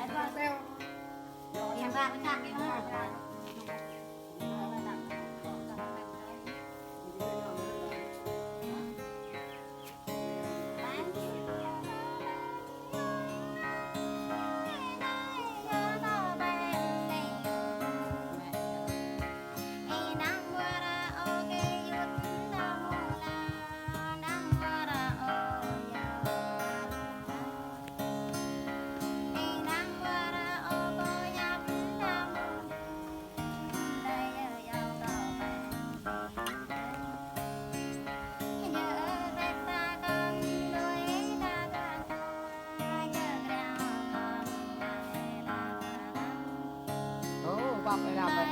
em ra nó khác cái nó bọc này làm rồi.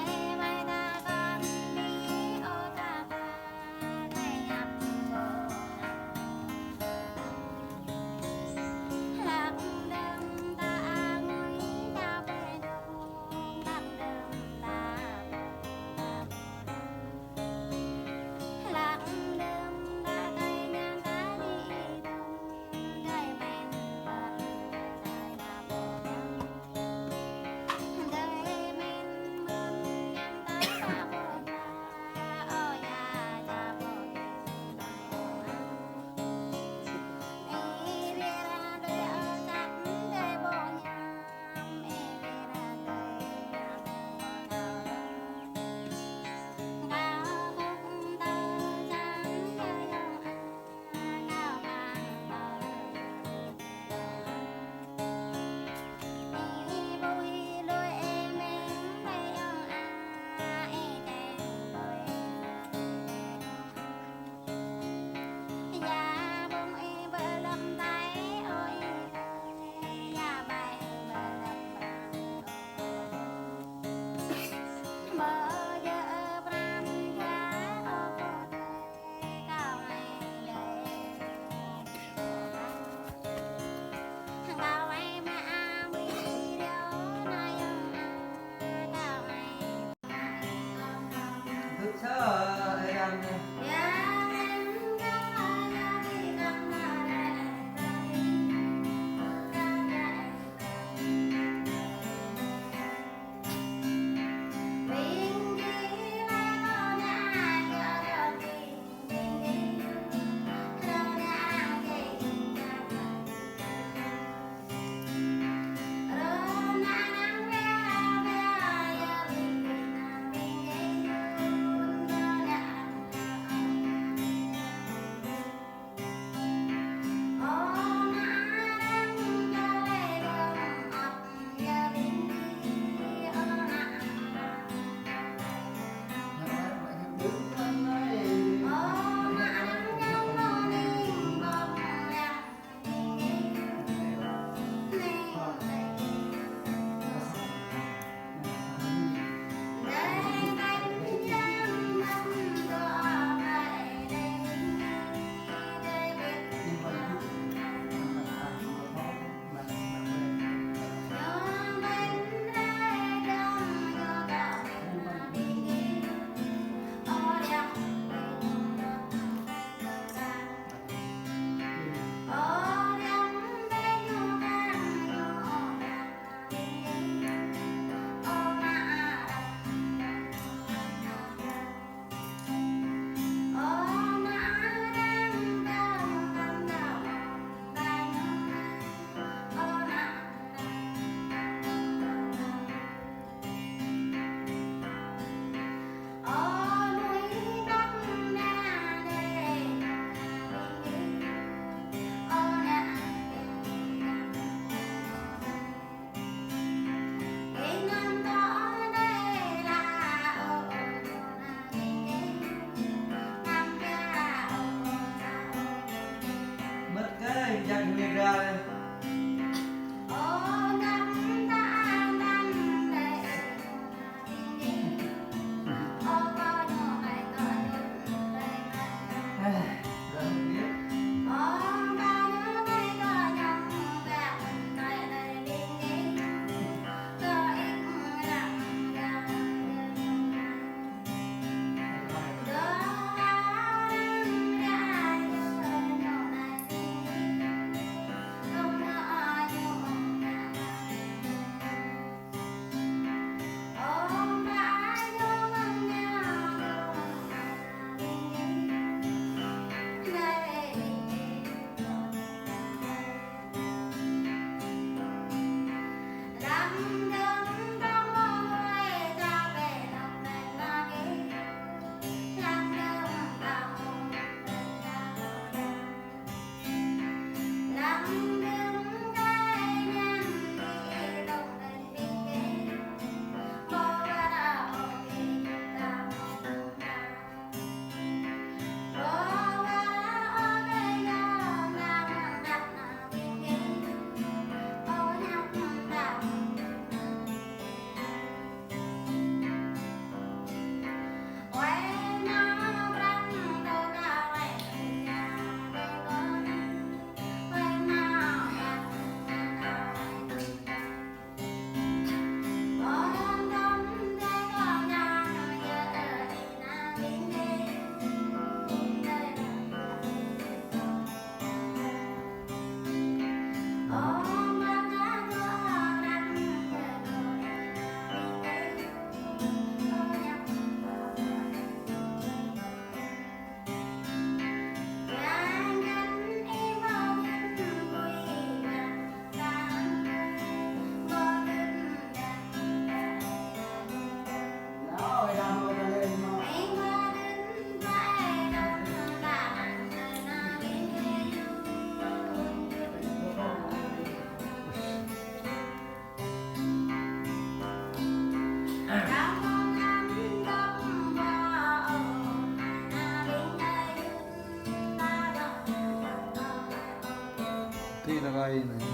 rồi này.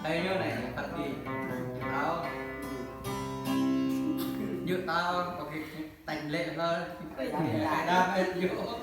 Đây như này thật gì tao dự tao có cái tành lệ hơn đa bên giữa ok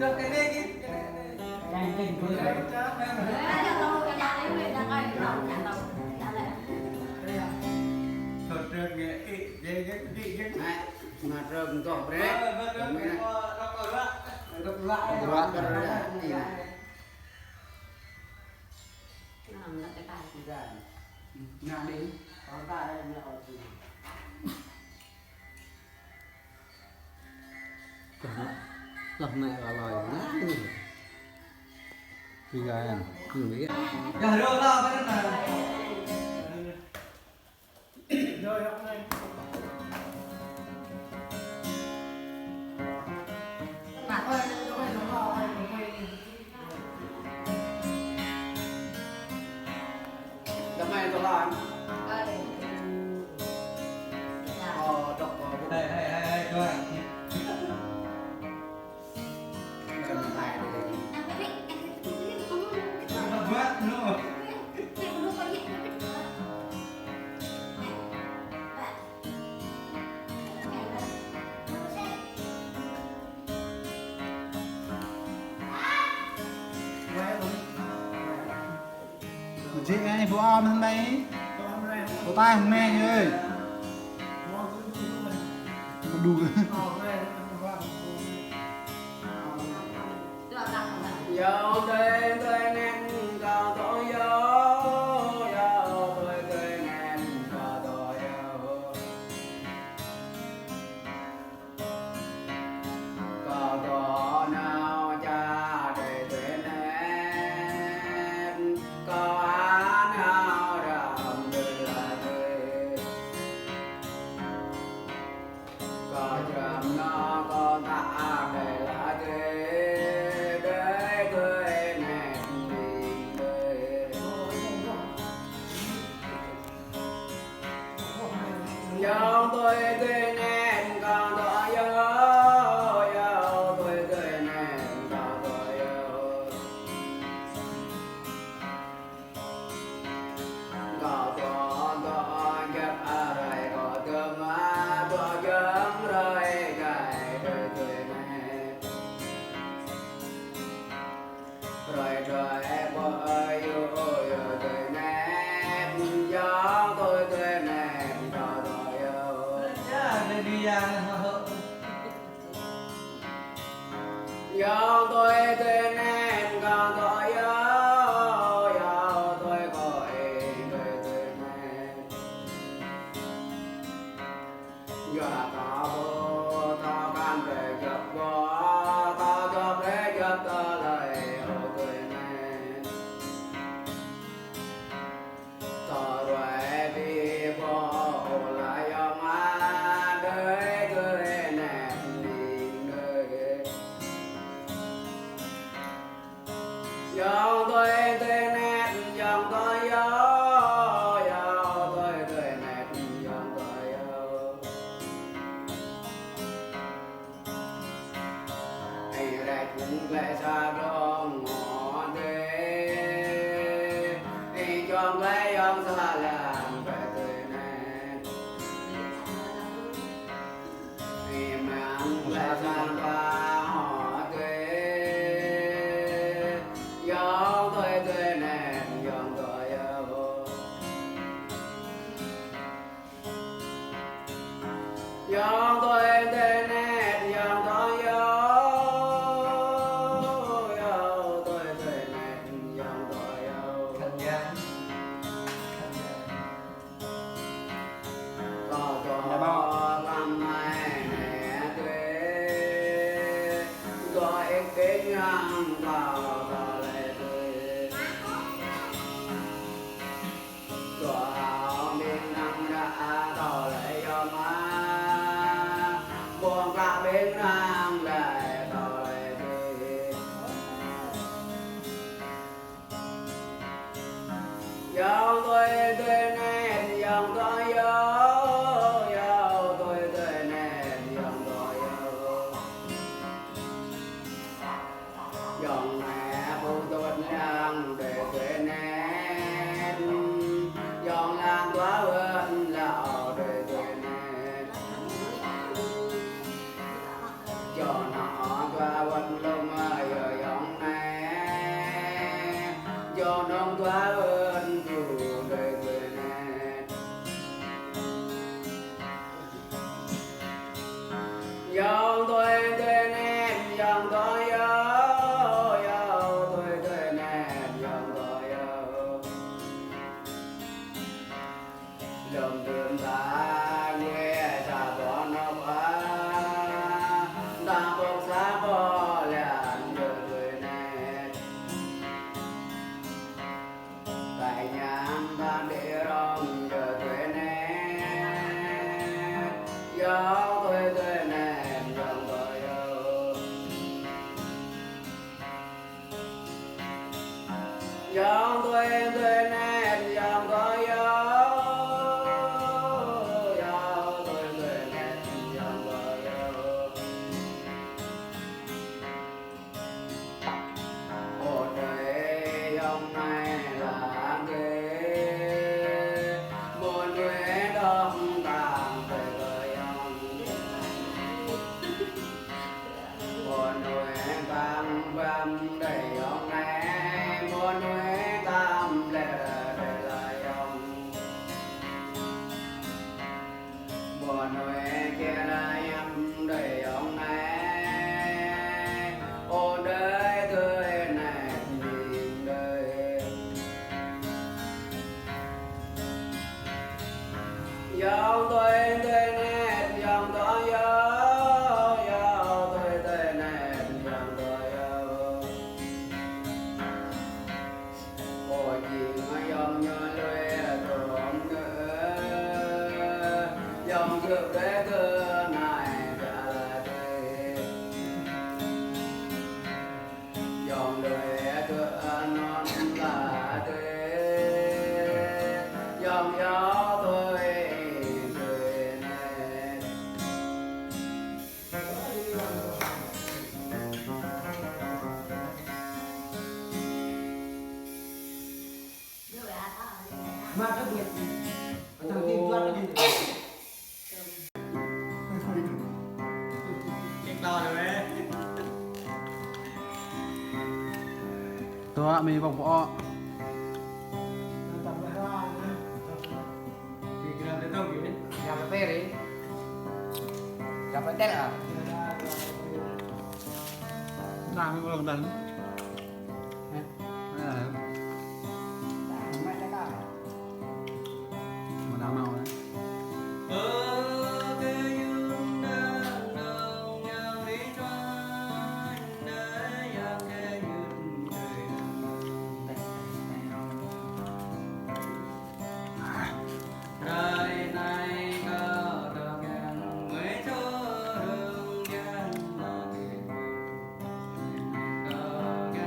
đó cái này cái mà rừng to đấy nào đi có ta đây là Lần này là lời nát luôn. Vì gai à? Người biết. giờ đâu tao cái này rồi hôm nay Đâm này tôi làm đọc đây cho anh cầm tay đây mất nữa Chị anh phụ on hôm nay có tay hôm nay ơi có đủ Yo tên tên em cao tôi yo tên em cao tôi cao tôi nào cha để tên em có anh nào làm người là người có chậm nó có ta để là người Yo tôi tên em còn tôi yo tôi tên em còn tôi có tôi ghép ở đây có cơm má tôi gấm rồi cái đời tôi này rồi em ơi yo tôi nè yo tôi tên em còn đi ra Yo tôi tên em còn tôi yo tôi gọi tôi tên em Yo ta vô ta can về chập vô ta cho thế chập ta lại ô tôi em ta rồi đi vô lại yo má đời tôi em Yo tôi tên em dòng tôi yo tôi tên em dòng tôi cũng lệ xa đông ngõ thế cho lấy ông xa làm về tuổi này mang lệ sang qua họ thế gió tôi tươi nền dòng tôi yêu dòng tôi tươi nền dòng tôi yêu bên nam lại đòi đi dòng tôi tên nền dòng tôi dòng tôi tên nền dòng tôi dòng mẹ phụ tuần đang để tên nền dòng làng quá hơn lão để tên nền cho nó qua quanh lông giờ dòng này cho nó qua hơn dù đời quê này dòng tôi tên em dòng tôi tôi tên em dòng tôi lòng đường ta nghe xa bỏ nó quá ta bốc xa bỏ làn đời người này tại nhà ta để rong giờ tuổi này gió tôi tuổi này dòng tôi dòng tôi tuổi này dòng tôi đầy ông này muốn nuôi tam lệ để lại ông muốn nuôi kia là em đầy ông này ô đời tươi này nhìn đời dòng tôi tươi nét dòng tôi dòng trước thế cơ này trả lời dòng đời cơ non là thế dòng gió tôi cười này mà đặc biệt thằng tìm doan nó đi tôi mình vòng võ gặp cái phê đi gặp cái tết à làm cái lần đánh mà đau nào đấy Hãy subscribe cho kênh Ghiền Mì Gõ để không bỏ lỡ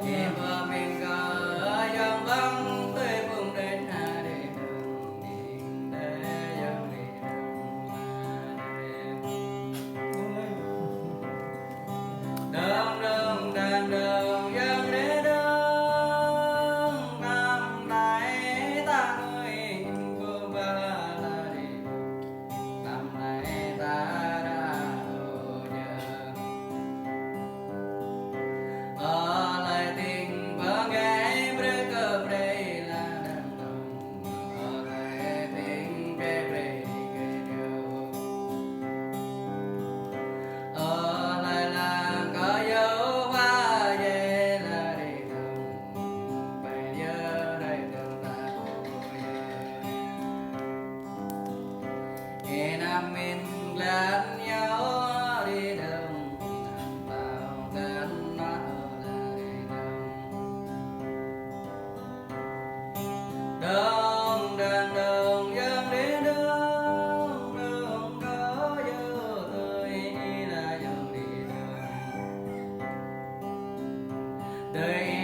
khi mà mình có dòng vắng tới vùng đến hà để đường nhìn để dòng đi đường đường đường đường dòng đi đường năm nay ta ơi vương ba là đi năm nay ta đã ở nhờ ở lại tình vợ nghe bữa cơm đây là đàn đồng ở lại tình cái bề cái điều ở lại là có dấu hoa về là đi đồng bây giờ đây đường ta khi nam mình lẫn nhau đi đường tao tên nó là đi đường đường đường dân đi đường đường có dấu tôi là dân đi đường đời